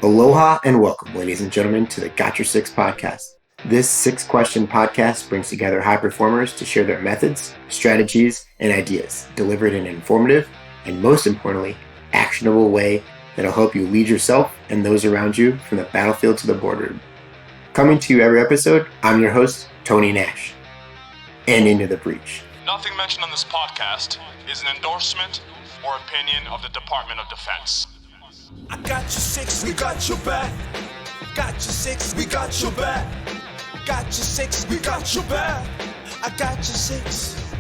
Aloha and welcome, ladies and gentlemen, to the Got Your Six podcast. This six-question podcast brings together high performers to share their methods, strategies, and ideas, delivered in an informative and, most importantly, actionable way that'll help you lead yourself and those around you from the battlefield to the boardroom. Coming to you every episode, I'm your host, Tony Nash. And into the breach. Nothing mentioned on this podcast is an endorsement or opinion of the Department of Defense. I got your six, we got your back. Got your six, we got your back. Got your six, we got your back. I got your six.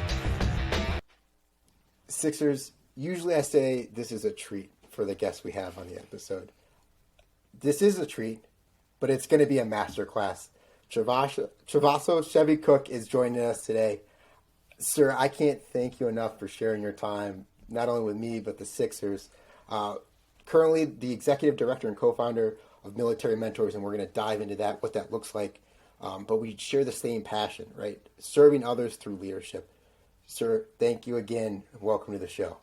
Sixers, usually I say this is a treat for the guests we have on the episode. This is a treat, but it's going to be a masterclass. Chaveso Chevy Cook is joining us today. Sir, I can't thank you enough for sharing your time, not only with me, but the Sixers. Currently the executive director and co-founder of Military Mentors, and we're going to dive into that, what that looks like. But we share the same passion, right? Serving others through leadership. Sir, thank you again. Welcome to the show.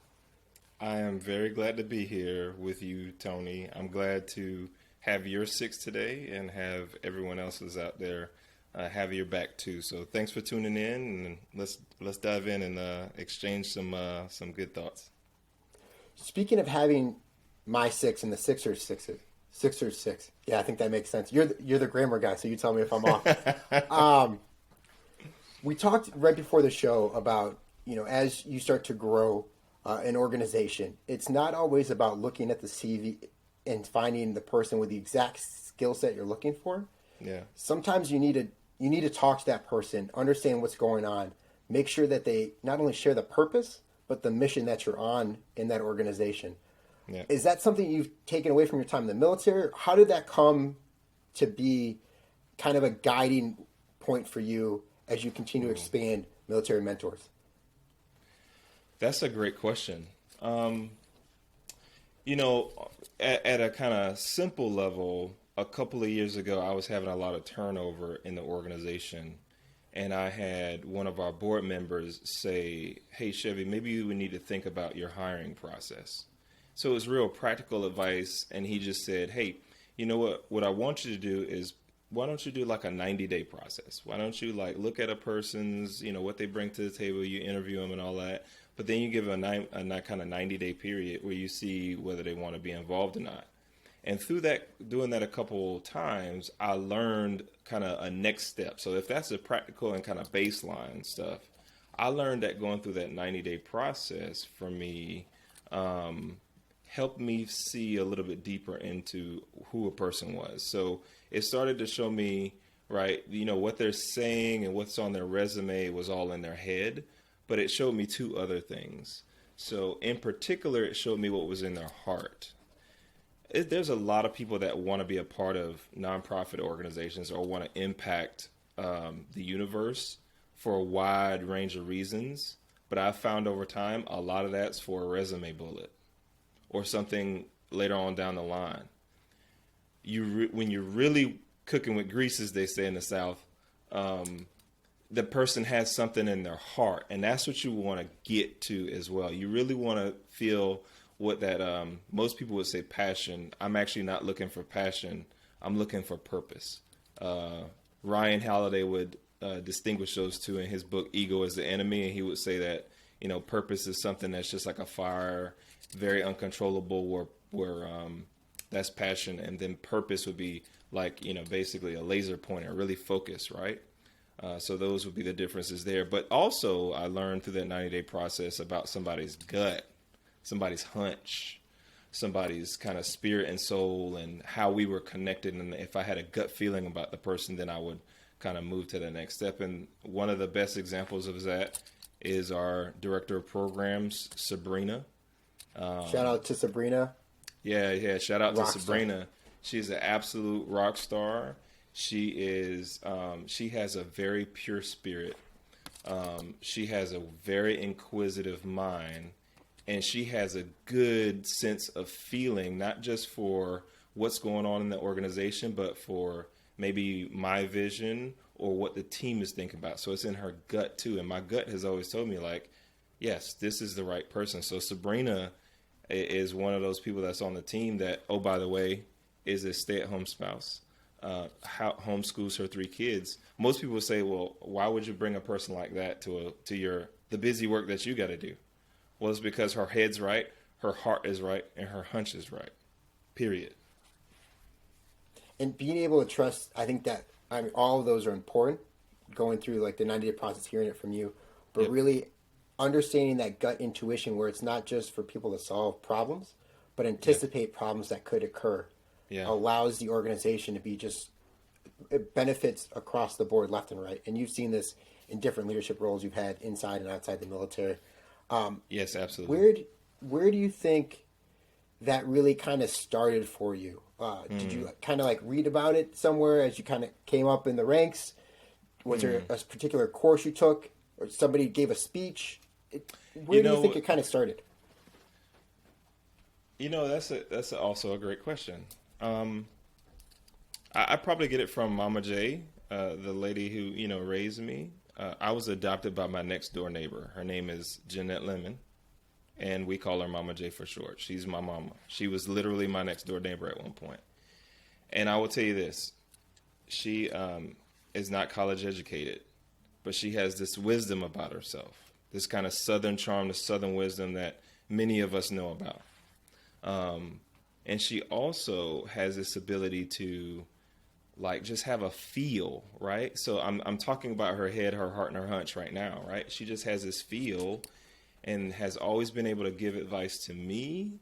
I am very glad to be here with you, Tony. I'm glad to have your six today and have everyone else's out there have your back too. So thanks for tuning in, and let's dive in and exchange some good thoughts. Speaking of having my six and the Sixers six. Yeah, I think that makes sense. You're the grammar guy, so you tell me if I'm off. We talked right before the show about, as you start to grow an organization, it's not always about looking at the CV and finding the person with the exact skill set you're looking for. Yeah. Sometimes you need to talk to that person, understand what's going on, make sure that they not only share the purpose, but the mission that you're on in that organization. Yeah. Is that something you've taken away from your time in the military? How did that come to be kind of a guiding point for you as you continue to expand Military Mentors? That's a great question. At a kind of simple level, a couple of years ago, I was having a lot of turnover in the organization. And I had one of our board members say, "Hey, Chevy, maybe we need to think about your hiring process." So it was real practical advice, and he just said, "Hey, you know what? What I want you to do is, why don't you do like a 90-day process? Why don't you look at a person's, what they bring to the table, you interview them and all that, but then you give a kind of 90-day period where you see whether they want to be involved or not." And through doing that a couple times, I learned kind of a next step. So if that's a practical and kind of baseline stuff, I learned that going through that 90-day process for me helped me see a little bit deeper into who a person was. So it started to show me, right, what they're saying and what's on their resume was all in their head, but it showed me two other things. So in particular, it showed me what was in their heart. There's a lot of people that want to be a part of nonprofit organizations or want to impact the universe for a wide range of reasons. But I've found over time, a lot of that's for a resume bullet or something later on down the line. When you're really cooking with grease, as they say in the South, the person has something in their heart, and that's what you want to get to as well. You really want to feel what that most people would say passion. I'm actually not looking for passion. I'm looking for purpose. Ryan Holiday would distinguish those two in his book, Ego is the Enemy. And he would say that, purpose is something that's just like a fire, very uncontrollable, where that's passion. And then purpose would be like, basically a laser pointer, really focused, right? So those would be the differences there. But also I learned through that 90-day process about somebody's gut, somebody's hunch, somebody's kind of spirit and soul, and how we were connected. And if I had a gut feeling about the person, then I would kind of move to the next step. And one of the best examples of that is our director of programs, Sabrina. Shout out to Sabrina. Yeah. Shout out to Sabrina. Sabrina. She's an absolute rock star. She has a very pure spirit. She has a very inquisitive mind. And she has a good sense of feeling, not just for what's going on in the organization, but for maybe my vision or what the team is thinking about. So it's in her gut too. And my gut has always told me, yes, this is the right person. So Sabrina is one of those people that's on the team that, oh, by the way, is a stay-at-home spouse, homeschools her 3 kids. Most people say, well, why would you bring a person like that to the busy work that you got to do? Well, it's because her head's right, her heart is right, and her hunch is right. Period. And being able to trust, I think that all of those are important. Going through like the 90-day process, hearing it from you, but Yep. really understanding that gut intuition where it's not just for people to solve problems, but anticipate problems that could occur. Yeah. Allows the organization to be it benefits across the board, left and right. And you've seen this in different leadership roles you've had inside and outside the military. Yes, absolutely. Where do you think that really kind of started for you? Did you kind of like read about it somewhere as you kind of came up in the ranks? Was there a particular course you took, or somebody gave a speech? Where do you think it kind of started? That's also a great question. I probably get it from Mama J, the lady who raised me. I was adopted by my next door neighbor. Her name is Jeanette Lemon, and we call her Mama J for short. She's my mama. She was literally my next door neighbor at one point. And I will tell you this: she is not college educated, but she has this wisdom about herself, this kind of Southern charm, this Southern wisdom that many of us know about. And she also has this ability to like just have a feel, right? So I'm talking about her head, her heart, and her hunch right now, right? She just has this feel and has always been able to give advice to me,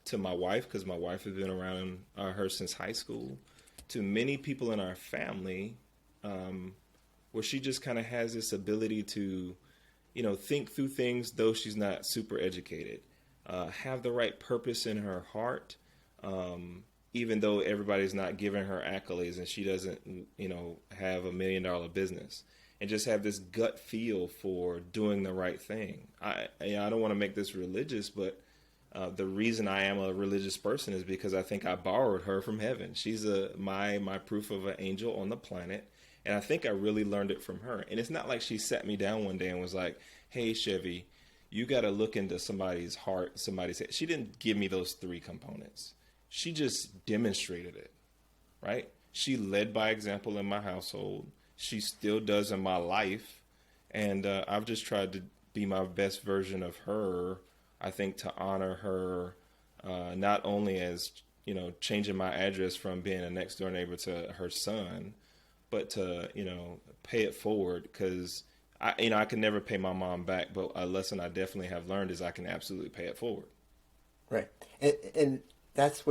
to my wife, because my wife has been around her since high school, to many people in our family, where she just kind of has this ability to, think through things, though she's not super educated, have the right purpose in her heart, even though everybody's not giving her accolades and she doesn't, have $1 million business, and just have this gut feel for doing the right thing. I don't want to make this religious, but the reason I am a religious person is because I think I borrowed her from heaven. She's my proof of an angel on the planet. And I think I really learned it from her. And it's not like she sat me down one day and was like, hey, Chevy, you got to look into somebody's heart, somebody's head. She didn't give me those 3 components. She just demonstrated it, right? She led by example in my household. She still does in my life. And I've just tried to be my best version of her, I think, to honor her, not only as, changing my address from being a next door neighbor to her son, but to, pay it forward, because I can never pay my mom back, but a lesson I definitely have learned is I can absolutely pay it forward. Right. And that's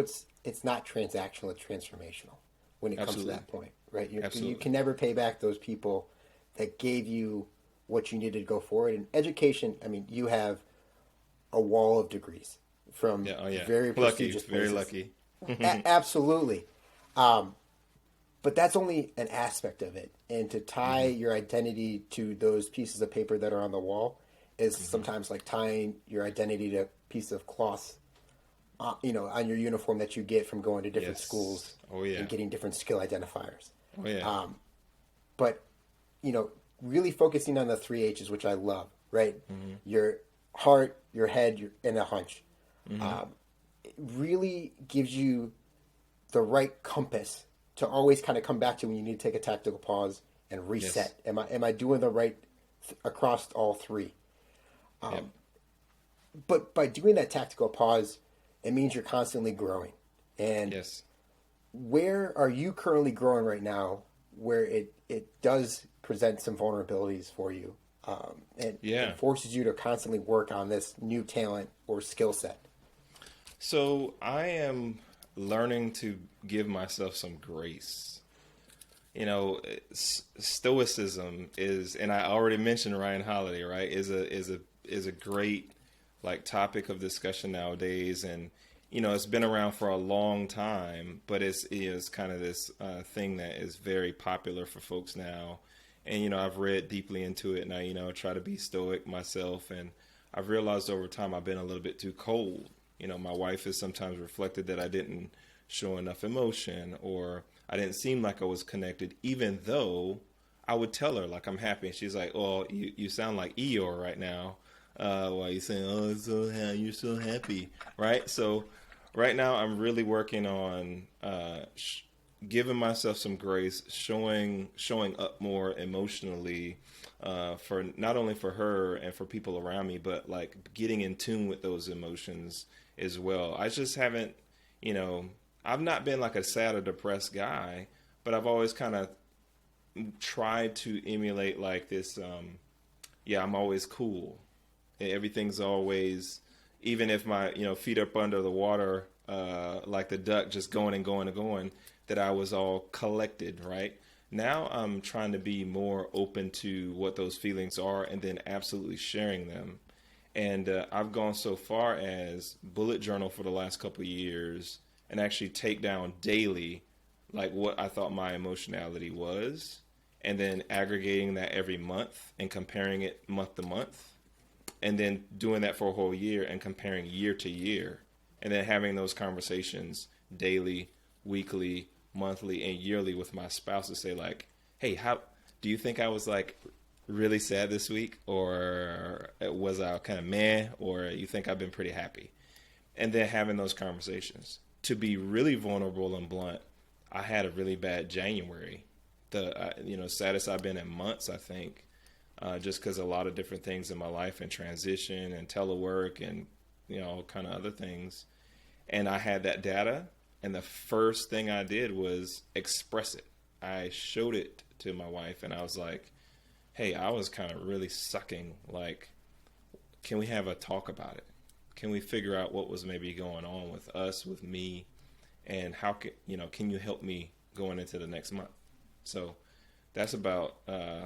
it's not transactional, it's transformational when it comes to that point, right? You can never pay back those people that gave you what you needed to go forward. And education, you have a wall of degrees from very prestigious places. Very lucky. Absolutely. But that's only an aspect of it. And to tie your identity to those pieces of paper that are on the wall is sometimes like tying your identity to a piece of cloth, on your uniform that you get from going to different schools and getting different skill identifiers. Oh, yeah. But, really focusing on the 3 H's, which I love, right? Your heart, your head, and a hunch. It really gives you the right compass to always kind of come back to when you need to take a tactical pause and reset. Yes. Am I doing the right across all 3? But by doing that tactical pause, it means you're constantly growing. And where are you currently growing right now where it does present some vulnerabilities for you and forces you to constantly work on this new talent or skill set? So I am learning to give myself some grace. Stoicism is, and I already mentioned Ryan Holiday, right? Is a great topic of discussion nowadays, and it's been around for a long time, but it is kind of this thing that is very popular for folks now. And I've read deeply into it, and I try to be stoic myself, and I've realized over time I've been a little bit too cold. My wife has sometimes reflected that I didn't show enough emotion, or I didn't seem like I was connected, even though I would tell her I'm happy, and she's like, "Oh, you sound like Eeyore right now. Why you saying, oh, you're so happy, right?" So Right now, I'm really working on giving myself some grace, showing up more emotionally for not only for her and for people around me, but like getting in tune with those emotions as well. I just haven't, you know, I've not been like a sad or depressed guy, but I've always kind of tried to emulate like this. Yeah, I'm always cool. Everything's always, even if my feet up under the water, like the duck, just going and going and going, that I was all collected. Right now, I'm trying to be more open to what those feelings are, and then absolutely sharing them. And I've gone so far as bullet journal for the last couple of years, and actually take down daily, like what I thought my emotionality was, and then aggregating that every month and comparing it month to month, and then doing that for a whole year and comparing year to year, and then having those conversations daily, weekly, monthly, and yearly with my spouse to say like, hey, how do you think I was like really sad this week, or was I kind of meh, or you think I've been pretty happy? And then having those conversations. To be really vulnerable and blunt, I had a really bad January, the saddest I've been in months, I think, just because a lot of different things in my life and transition and telework and kind of other things. And I had that data, and the first thing I did was express it. I showed it to my wife, and I was like, hey, I was kind of really sucking. Like, can we have a talk about it? Can we figure out what was maybe going on with us, with me, and how can you help me going into the next month? So that's about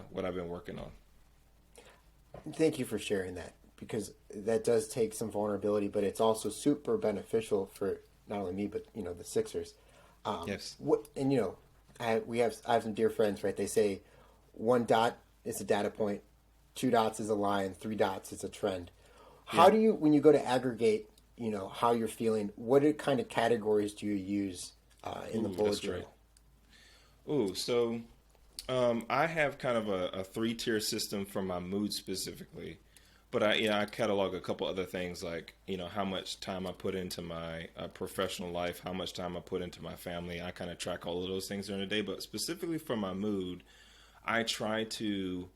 what I've been working on. Thank you for sharing that, because that does take some vulnerability, but it's also super beneficial for not only me, but the Sixers. Yes. I have some dear friends, right? They say 1 dot is a data point, 2 dots is a line, 3 dots is a trend. How do you, when you go to aggregate, how you're feeling, what kind of categories do you use in the bullet journal? Ooh, so I have kind of a 3-tier system for my mood specifically, but I catalog a couple other things like how much time I put into my professional life, how much time I put into my family. I kind of track all of those things during the day, but specifically for my mood, I try to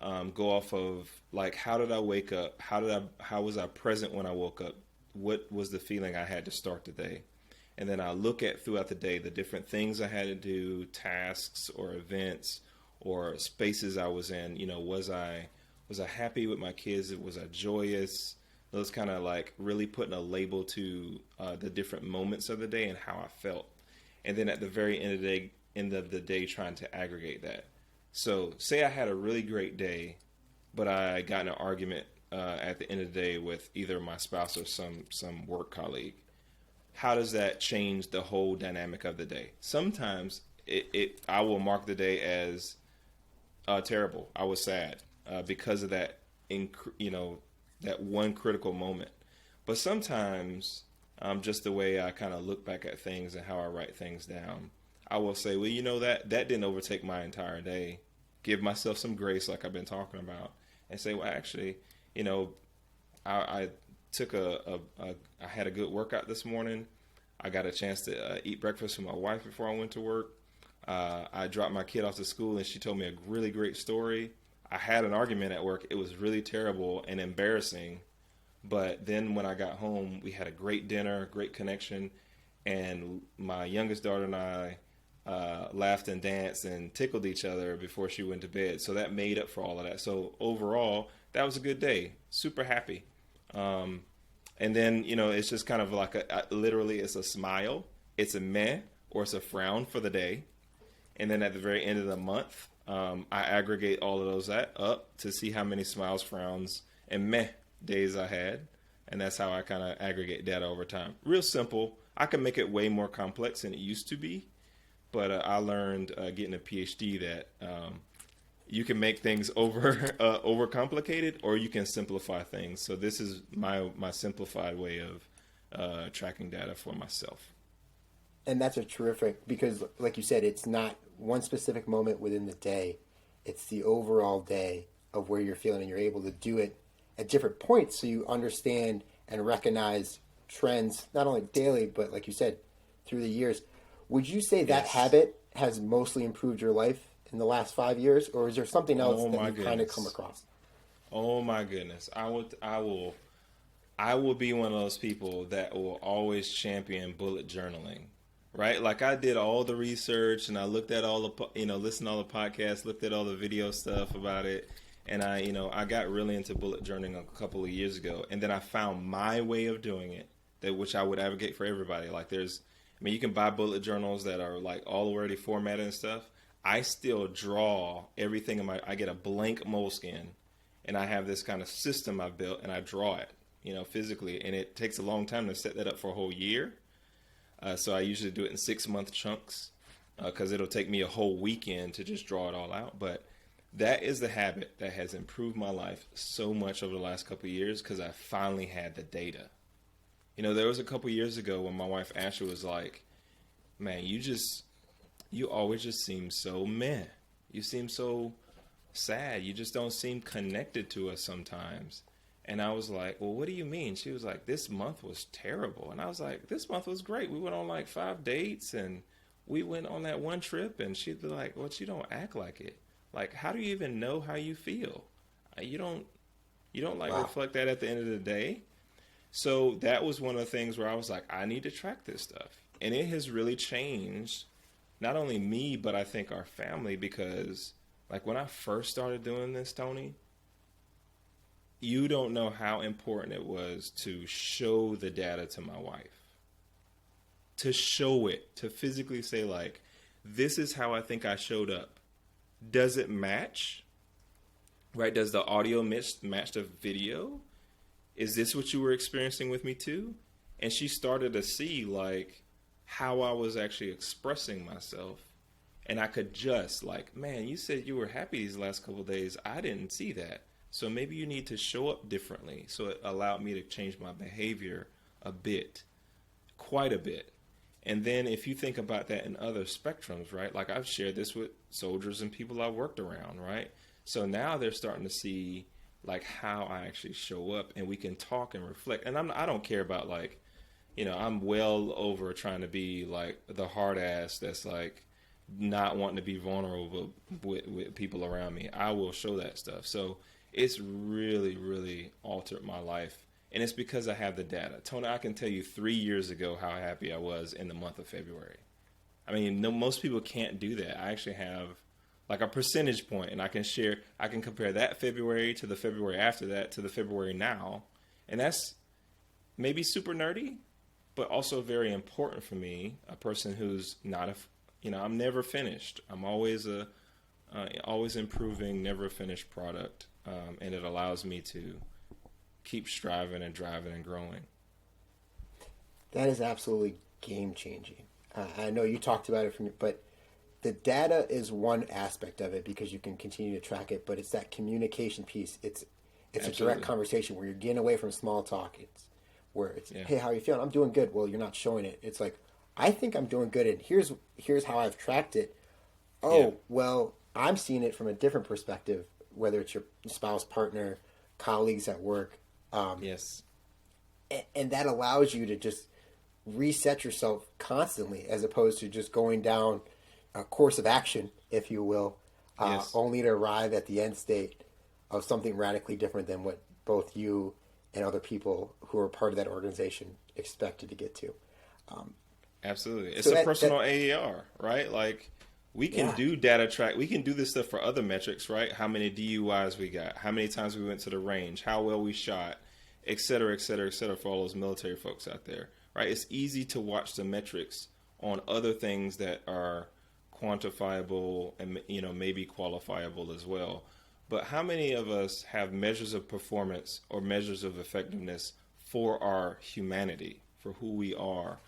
go off of like, how did I wake up? How was I present when I woke up? What was the feeling I had to start the day? And then I look at throughout the day the different things I had to do, tasks or events or spaces I was in. Was I happy with my kids? Was I joyous? Those kind of like really putting a label to the different moments of the day and how I felt. And then at the very end of the day, trying to aggregate that. So say I had a really great day, but I got in an argument at the end of the day with either my spouse or some work colleague. How does that change the whole dynamic of the day? Sometimes I will mark the day as terrible. I was sad because of that, that one critical moment. But sometimes just the way I kind of look back at things and how I write things down, I will say, well, that didn't overtake my entire day. Give myself some grace, like I've been talking about, and say, well, actually, I took I had a good workout this morning. I got a chance to eat breakfast with my wife before I went to work. I dropped my kid off to school, and she told me a really great story. I had an argument at work. It was really terrible and embarrassing. But then when I got home, we had a great dinner, great connection, and my youngest daughter and I laughed and danced and tickled each other before she went to bed. So that made up for all of that. So overall, that was a good day. Super happy. And then, it's just kind of like literally it's a smile, it's a meh, or it's a frown for the day. And then at the very end of the month, I aggregate all of those up to see how many smiles, frowns, and meh days I had. And that's how I kind of aggregate data over time. Real simple. I can make it way more complex than it used to be. But I learned getting a PhD that you can make things overcomplicated, or you can simplify things. So this is my simplified way of tracking data for myself. And that's a terrific, because like you said, it's not one specific moment within the day. It's the overall day of where you're feeling, and you're able to do it at different points so you understand and recognize trends, not only daily, but like you said, through the years. Would you say that Yes. habit has mostly improved your life in the last 5 years, or is there something else Oh that my you've kind of come goodness. across? Oh my goodness. I will be one of those people that will always champion bullet journaling. Right? Like I did all the research and I looked at all the listened to all the podcasts, looked at all the video stuff about it, and I got really into bullet journaling a couple of years ago, and then I found my way of doing it, that which I would advocate for everybody. Like you can buy bullet journals that are like all already formatted and stuff. I still draw everything I get a blank moleskin, and I have this kind of system I've built, and I draw it, physically, and it takes a long time to set that up for a whole year. So I usually do it in 6-month chunks because it'll take me a whole weekend to just draw it all out. But that is the habit that has improved my life so much over the last couple of years because I finally had the data. There was a couple of years ago when my wife Ashley was like, man, you always just seem so meh. You seem so sad. You just don't seem connected to us sometimes. And I was like, well, what do you mean? She was like, this month was terrible. And I was like, this month was great. We went on like 5 dates and we went on that one trip. And she'd be like, well, you don't act like it. Like, how do you even know how you feel? You don't like Wow. reflect that at the end of the day. So that was one of the things where I was like, I need to track this stuff. And it has really changed not only me, but I think our family, because like when I first started doing this, Tony, you don't know how important it was to show the data to my wife. To show it, to physically say like, this is how I think I showed up. Does it match? Right? Does the audio match the video? Is this what you were experiencing with me too? And she started to see like how I was actually expressing myself. And I could just like, man, you said you were happy these last couple of days. I didn't see that. So maybe you need to show up differently. So it allowed me to change my behavior a bit, quite a bit. And then if you think about that in other spectrums, right? Like I've shared this with soldiers and people I worked around, right? So now they're starting to see like how I actually show up, and we can talk and reflect. And I don't care about like, I'm well over trying to be like the hard ass that's like not wanting to be vulnerable with people around me. I will show that stuff. So it's really, really altered my life. And it's because I have the data. Tony, I can tell you 3 years ago how happy I was in the month of February. I mean, no, most people can't do that. I actually have like a percentage point, and I can compare that February to the February after that to the February now. And that's maybe super nerdy, but also very important for me, a person who's not I'm never finished. I'm always always improving, never a finished product. And it allows me to keep striving and driving and growing. That is absolutely game changing. I know you talked about it but the data is one aspect of it because you can continue to track it, but it's that communication piece. It's a direct conversation where you're getting away from small talk. It's where it's, hey, how are you feeling? I'm doing good. Well, you're not showing it. It's like, I think I'm doing good, and here's how I've tracked it. Oh, well, I'm seeing it from a different perspective, whether it's your spouse, partner, colleagues at work. Yes. And that allows you to just reset yourself constantly as opposed to just going down a course of action, if you will, only to arrive at the end state of something radically different than what both you and other people who are part of that organization expected to get to. Absolutely. It's so a personal AER, right? Like we can do data track. We can do this stuff for other metrics, right? How many DUIs we got, how many times we went to the range, how well we shot, et cetera, et cetera, et cetera, for all those military folks out there, right? It's easy to watch the metrics on other things that are quantifiable and, maybe qualifiable as well. But how many of us have measures of performance or measures of effectiveness for our humanity, for who we are,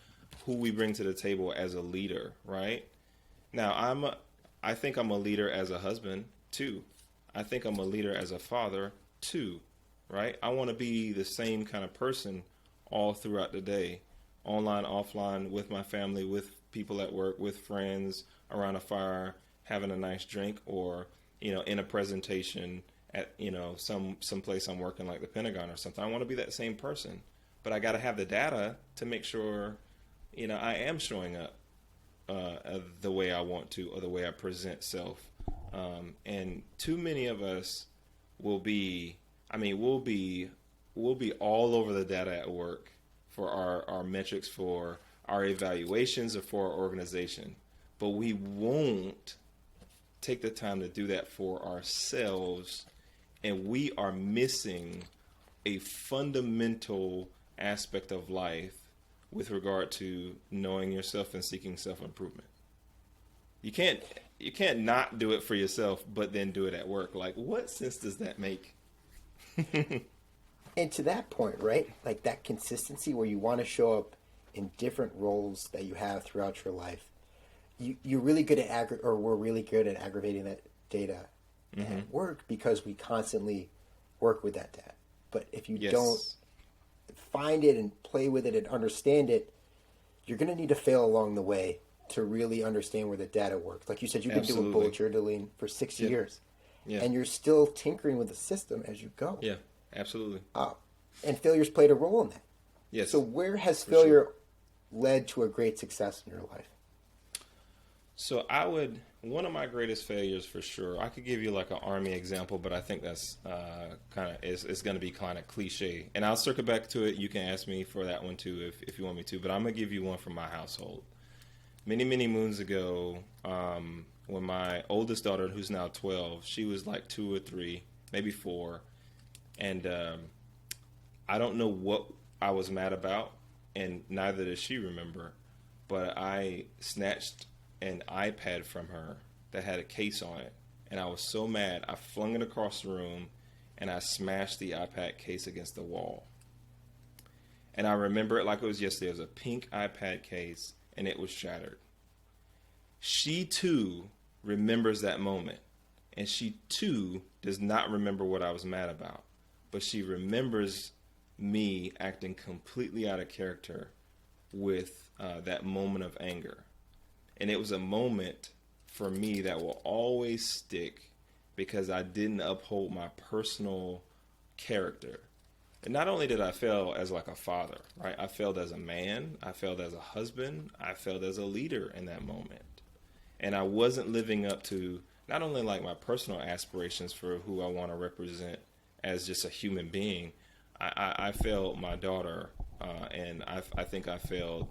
who we bring to the table as a leader, right? Now, I think I'm a leader as a husband, too. I think I'm a leader as a father, too, right? I want to be the same kind of person all throughout the day, online, offline, with my family, with people at work, with friends, around a fire, having a nice drink, or, in a presentation at, some place I'm working like the Pentagon or something. I want to be that same person. but I got to have the data to make sure, I am showing up the way I want to, or the way I present self. And too many of us will be, we'll be all over the data at work for our metrics, for our evaluations, or for our organization. But we won't take the time to do that for ourselves. And we are missing a fundamental aspect of life with regard to knowing yourself and seeking self-improvement. You can't not do it for yourself, but then do it at work. Like, what sense does that make? And to that point, right? Like that consistency where you want to show up in different roles that you have throughout your life. You're really good at we're really good at aggravating that data at work because we constantly work with that data. But if you don't find it and play with it and understand it, you're going to need to fail along the way to really understand where the data works. Like you said, you've been doing bullet journaling for 6 years, and you're still tinkering with the system as you go. Yeah, absolutely. And failure's played a role in that. Yes. So where has failure led to a great success in your life? So one of my greatest failures for sure, I could give you like an Army example, but I think that's it's going to be kind of cliche. And I'll circle back to it. You can ask me for that one too if you want me to, but I'm going to give you one from my household. Many, many moons ago, when my oldest daughter, who's now 12, she was like 2 or 3, maybe 4. And I don't know what I was mad about, and neither does she remember, but I snatched an iPad from her that had a case on it, and I was so mad I flung it across the room and I smashed the iPad case against the wall. And I remember it like it was yesterday. It was a pink iPad case and it was shattered. She too remembers that moment, and she too does not remember what I was mad about, but she remembers me acting completely out of character with that moment of anger. And it was a moment for me that will always stick because I didn't uphold my personal character. And not only did I fail as like a father, right? I failed as a man. I failed as a husband. I failed as a leader in that moment. And I wasn't living up to not only like my personal aspirations for who I want to represent as just a human being. I failed my daughter, and I think I failed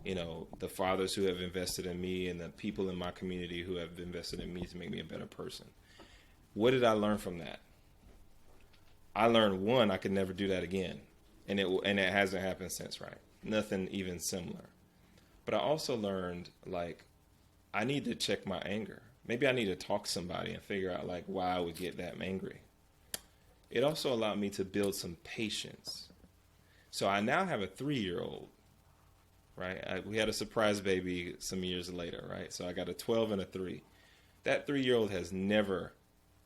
the fathers who have invested in me and the people in my community who have invested in me to make me a better person. What did I learn from that? I learned, one, I could never do that again. And it hasn't happened since, right? Nothing even similar. But I also learned, like, I need to check my anger. Maybe I need to talk to somebody and figure out, like, why I would get that angry. It also allowed me to build some patience. So I now have a 3-year-old. Right? We had a surprise baby some years later, right? So I got a 12 and a 3. That 3-year-old has never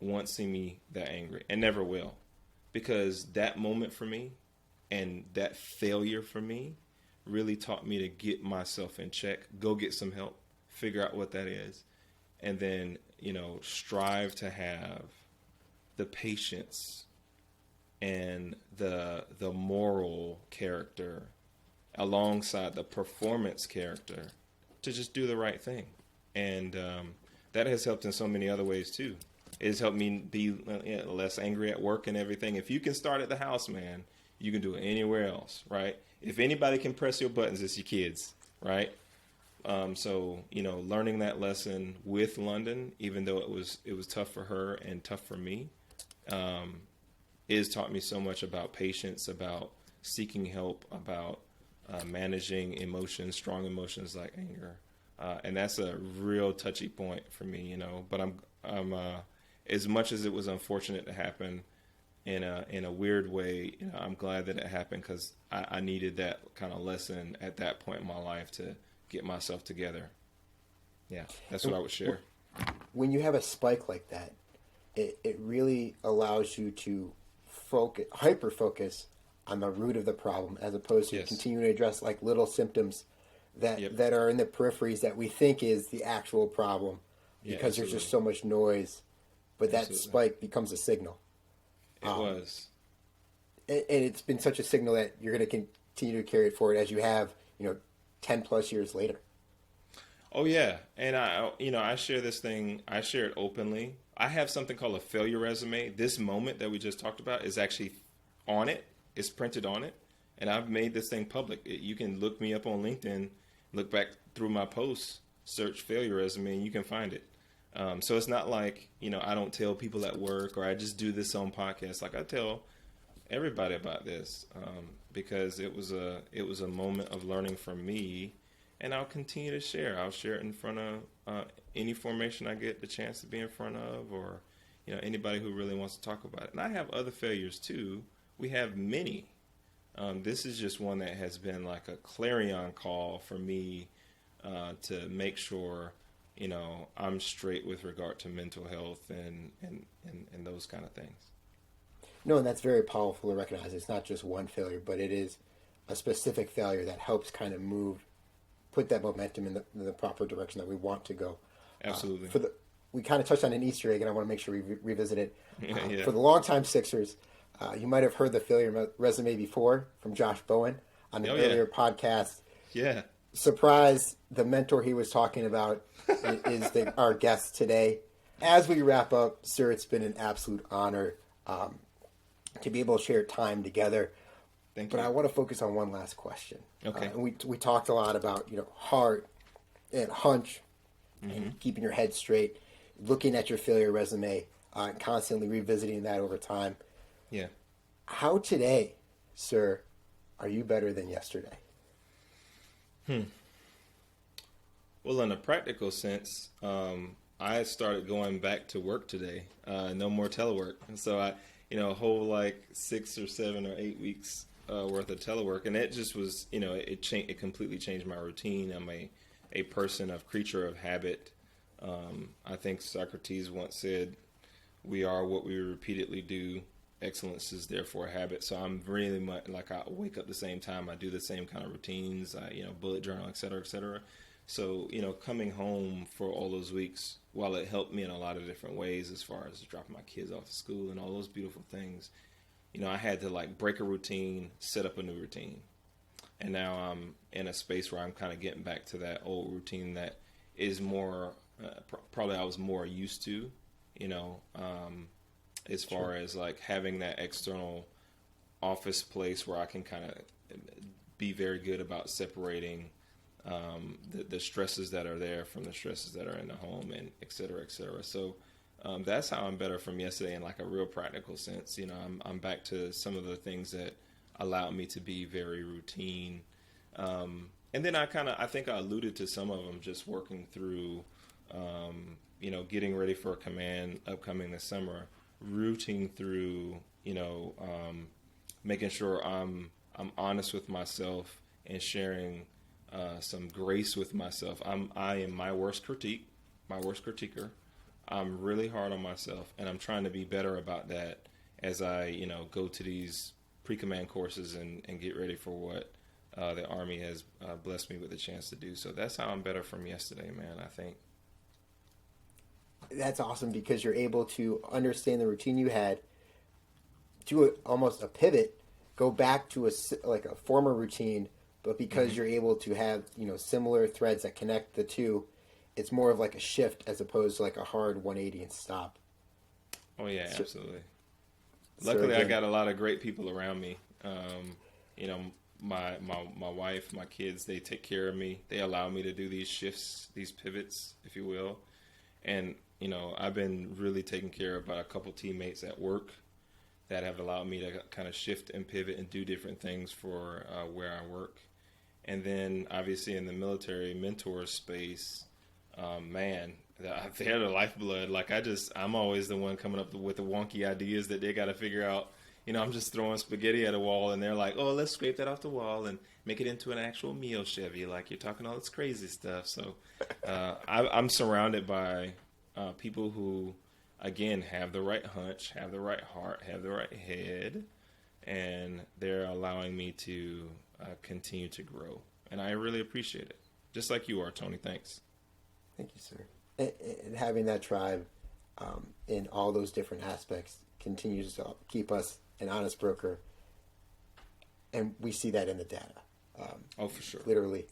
once seen me that angry, and never will. Because that moment for me and that failure for me really taught me to get myself in check, go get some help, figure out what that is, and then, strive to have the patience and the moral character alongside the performance character to just do the right thing. And that has helped in so many other ways too. It has helped me be less angry at work and everything. If you can start at the house, man, you can do it anywhere else, right? If anybody can press your buttons, it's your kids, right? So learning that lesson with London, even though it was tough for her and tough for me, is taught me so much about patience, about seeking help, about managing emotions, strong emotions like anger, and that's a real touchy point for me, But I'm as much as it was unfortunate to happen in a weird way, I'm glad that it happened because I needed that kind of lesson at that point in my life to get myself together. Yeah, that's what I would share. When you have a spike like that, it really allows you to hyper focus on the root of the problem, as opposed to continuing to address like little symptoms that are in the peripheries that we think is the actual problem, because there's just so much noise. But that spike becomes a signal. It was. And it's been such a signal that you're going to continue to carry it forward as you have, 10 plus years later. Oh yeah, and I share this thing. I share it openly. I have something called a failure resume. This moment that we just talked about is actually on it. It's printed on it, and I've made this thing public. You can look me up on LinkedIn, look back through my posts, search failure resume, and you can find it. So it's not like I don't tell people at work or I just do this on podcasts. Like I tell everybody about this because it was a moment of learning for me. And I'll continue to share. I'll share it in front of any formation I get the chance to be in front of, or anybody who really wants to talk about it. And I have other failures too. We have many. This is just one that has been like a clarion call for me to make sure I'm straight with regard to mental health and those kind of things. No, and that's very powerful to recognize. It's not just one failure, but it is a specific failure that helps kind of put that momentum in the proper direction that we want to go. Absolutely. We kind of touched on an Easter egg, and I want to make sure we revisit it. Yeah. For the longtime Sixers, you might have heard the failure resume before from Josh Bowen on an earlier podcast. Yeah. Surprise, the mentor he was talking about is our guest today. As we wrap up, sir, it's been an absolute honor to be able to share time together. Thank you. But I want to focus on one last question. Okay. And we talked a lot about heart and hunch, and keeping your head straight, looking at your failure resume, and constantly revisiting that over time. Yeah. How today, sir, are you better than yesterday? Well, in a practical sense, I started going back to work today. No more telework, and so I, a whole like 6 or 7 or 8 weeks worth of telework, and it just was, it completely changed my routine. I'm a person of creature of habit. I think Socrates once said, "We are what we repeatedly do. Excellence is therefore a habit." So I'm really much like I wake up the same time. I do the same kind of routines. I, bullet journal, et cetera, et cetera. So, coming home for all those weeks, while it helped me in a lot of different ways as far as dropping my kids off to school and all those beautiful things, I had to like break a routine, set up a new routine. And now I'm in a space where I'm kind of getting back to that old routine that is more, probably I was more used to, as far as like having that external office place where I can kind of be very good about separating the stresses that are there from the stresses that are in the home, and et cetera, et cetera. So that's how I'm better from yesterday in like a real practical sense. I'm back to some of the things that allowed me to be very routine. And then I think I alluded to some of them, just working through, getting ready for a command upcoming this summer, rooting through, making sure I'm honest with myself and sharing some grace with myself. I am my worst critiquer. I'm really hard on myself, and I'm trying to be better about that as I, go to these pre-command courses and get ready for what the Army has blessed me with a chance to do. So that's how I'm better from yesterday, man, I think. That's awesome because you're able to understand the routine you had, do almost a pivot, go back to a former routine, but because you're able to have, similar threads that connect the two, it's more of like a shift as opposed to like a hard 180 and stop. Oh yeah, absolutely. Luckily, I got a lot of great people around me. My wife, my kids, they take care of me. They allow me to do these shifts, these pivots, if you will. And, I've been really taken care of by a couple teammates at work that have allowed me to kind of shift and pivot and do different things for where I work. And then obviously in the military mentor space, man, they're the lifeblood. Like I'm always the one coming up with the wonky ideas that they got to figure out. I'm just throwing spaghetti at a wall and they're like, "Oh, let's scrape that off the wall and make it into an actual meal, Chevy." Like you're talking all this crazy stuff. So I'm surrounded by people who, again, have the right hunch, have the right heart, have the right head, and they're allowing me to continue to grow. And I really appreciate it. Just like you are, Tony. Thanks. Thank you, sir. And having that tribe in all those different aspects continues to keep us an honest broker. and we see that in the data. Oh, for sure. Literally.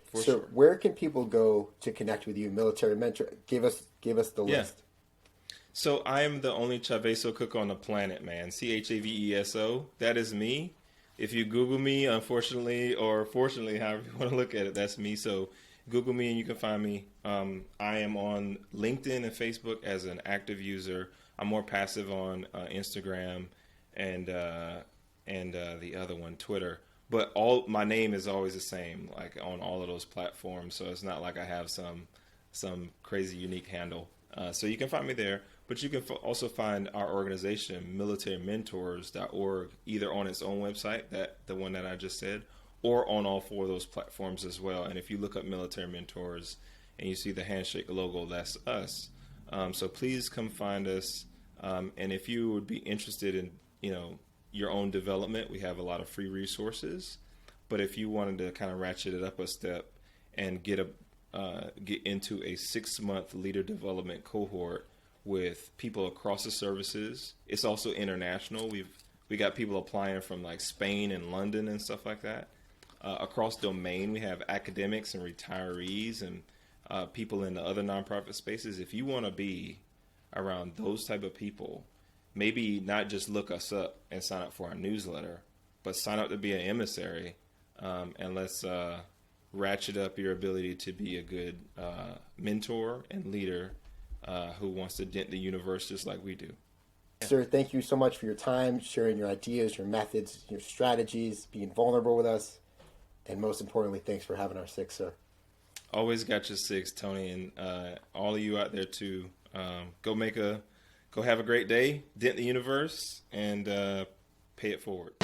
For So sure. where can people go to connect with you, military mentor? Give us the list. So I am the only Chaveso Cook on the planet, man. Chaveso. That is me. If you Google me, unfortunately or fortunately, however you want to look at it, that's me. So Google me and you can find me. I am on LinkedIn and Facebook as an active user. I'm more passive on Instagram and the other one, Twitter. But my name is always the same, like on all of those platforms. So it's not like I have some crazy unique handle. So you can find me there. But you can also find our organization, militarymentors.org, either on its own website, the one that I just said, or on all 4 of those platforms as well. And if you look up Military Mentors and you see the handshake logo, that's us. So please come find us. And if you would be interested in, your own development, we have a lot of free resources. But if you wanted to kind of ratchet it up a step and get into a 6-month leader development cohort with people across the services, it's also international. We got people applying from like Spain and London and stuff like that. Across domain, we have academics and retirees and people in the other nonprofit spaces. If you want to be around those type of people, maybe not just look us up and sign up for our newsletter, but sign up to be an emissary, and let's ratchet up your ability to be a good mentor and leader who wants to dent the universe just like we do. Sir, thank you so much for your time, sharing your ideas, your methods, your strategies, being vulnerable with us, and most importantly, thanks for having our 6, sir. Always got your 6, Tony, and all of you out there too. Go have a great day, dent the universe, and pay it forward.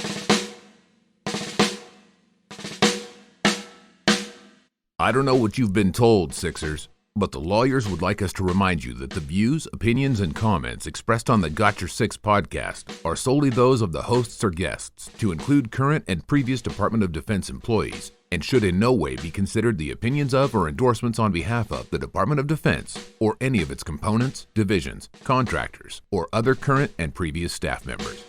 I don't know what you've been told, Sixers, but the lawyers would like us to remind you that the views, opinions, and comments expressed on the Got Your 6 podcast are solely those of the hosts or guests, to include current and previous Department of Defense employees, and should in no way be considered the opinions of or endorsements on behalf of the Department of Defense or any of its components, divisions, contractors, or other current and previous staff members.